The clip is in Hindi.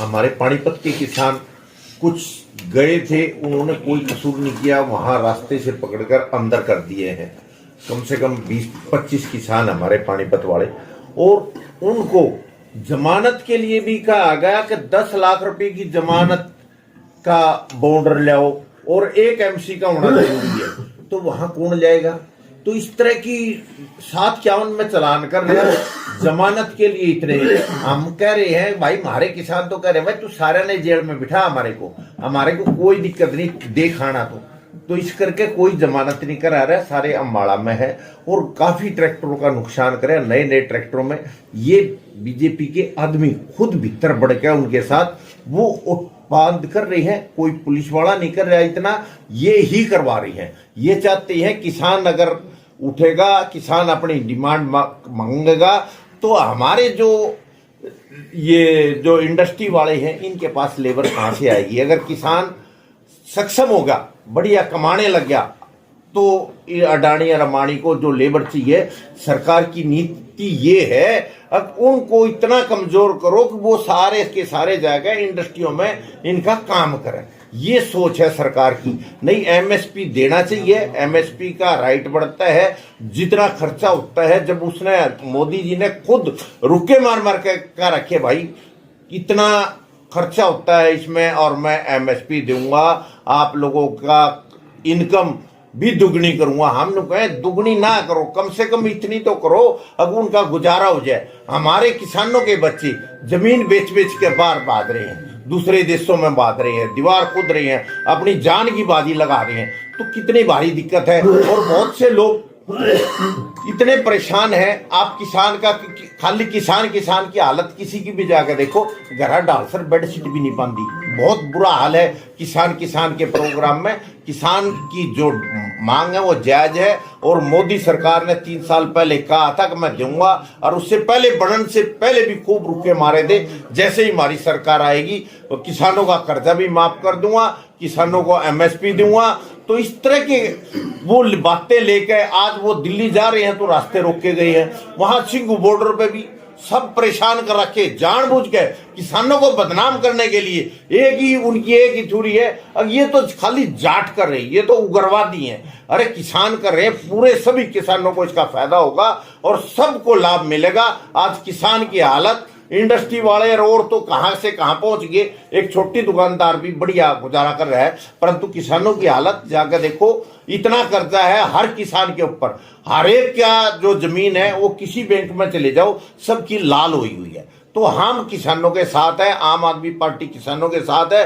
हमारे पानीपत के किसान कुछ गए थे, उन्होंने कोई कसूर नहीं किया, वहां रास्ते से पकड़कर अंदर कर दिए हैं। कम से कम 20-25 किसान हमारे पानीपत वाले, और उनको जमानत के लिए भी कहा गया कि 10 लाख रुपए की जमानत का बॉन्डर लाओ और 1 MC का होना जरूरी है। तो वहां कौन जाएगा? तो इस तरह की 751 में चलान कर रहे हैं जमानत के लिए इतने। हम कह रहे हैं भाई, हमारे किसान तो कह रहे हैं भाई तू सारे ने जेल में बिठा, हमारे को कोई दिक्कत नहीं, दे खाना। तो इस करके कोई जमानत नहीं करा रहा, सारे अम्बाड़ा में है और काफी ट्रैक्टरों का नुकसान करे। नए नए ट्रैक्टरों में ये बीजेपी के आदमी खुद भीतर बढ़ के उनके साथ वो उत्पाद कर रही है, कोई पुलिस वाला नहीं कर रहा, इतना ये ही करवा रही है। ये चाहती है किसान अगर उठेगा, किसान अपनी डिमांड मांगेगा, तो हमारे जो इंडस्ट्री वाले हैं इनके पास लेबर कहां से आएगी? अगर किसान सक्षम होगा, बढ़िया कमाने लग गया, तो अडानी और अंबानी को जो लेबर चाहिए, सरकार की नीति ये है अब उनको इतना कमजोर करो कि वो सारे के सारे जाकर इंडस्ट्रियों में इनका काम करें। ये सोच है सरकार की। नहीं, MSP देना चाहिए, MSP का राइट बढ़ता है, जितना खर्चा होता है। जब उसने मोदी जी ने खुद रुके मार मार के कहा रखे भाई इतना खर्चा होता है इसमें और मैं MSP दूंगा, आप लोगों का इनकम भी दुगनी करूंगा। हम लोग कहें दुगनी ना करो, कम से कम इतनी तो करो अब उनका गुजारा हो जाए। हमारे किसानों के बच्चे जमीन बेच बेच के बाहर भाग रहे हैं, दूसरे देशों में भाग रहे हैं, दीवार कूद रहे हैं, अपनी जान की बाजी लगा रहे हैं। तो कितनी भारी दिक्कत है। और बहुत से लोग इतने परेशान हैं। आप किसान का खाली किसान की हालत किसी की भी जाकर देखो, घर डाल सर बेडशीट भी नहीं पाती, बहुत बुरा हाल है किसान के प्रोग्राम में। किसान की जो मांग है वो जायज है और मोदी सरकार ने 3 साल पहले कहा था कि मैं दूंगा, और उससे पहले बढ़न से पहले भी खूब रुके मारे थे। जैसे ही हमारी सरकार आएगी तो किसानों का कर्जा भी माफ कर दूंगा, किसानों को MSP दूंगा। तो इस तरह के वो बातें लेकर आज वो दिल्ली जा रहे हैं तो रास्ते रोक के गए हैं। वहां सिंघू बॉर्डर पे भी सब परेशान कर रखे, जानबूझ के किसानों को बदनाम करने के लिए। उनकी एक ही थ्योरी है, अब ये तो खाली जाट कर रही, ये तो उग्रवादी हैं। अरे किसान कर रहे हैं, पूरे सभी किसानों को इसका फायदा होगा और सबको लाभ मिलेगा। आज किसान की हालत, इंडस्ट्री वाले रोड तो कहां से कहां पहुंच गए। एक छोटी दुकानदार भी बढ़िया गुजारा कर रहा है, परंतु किसानों की हालत जाकर देखो, इतना कर्जा है हर किसान के ऊपर। हर एक क्या जो जमीन है वो किसी बैंक में चले जाओ, सबकी लाल हुई है। तो हम किसानों के साथ है, आम आदमी पार्टी किसानों के साथ है।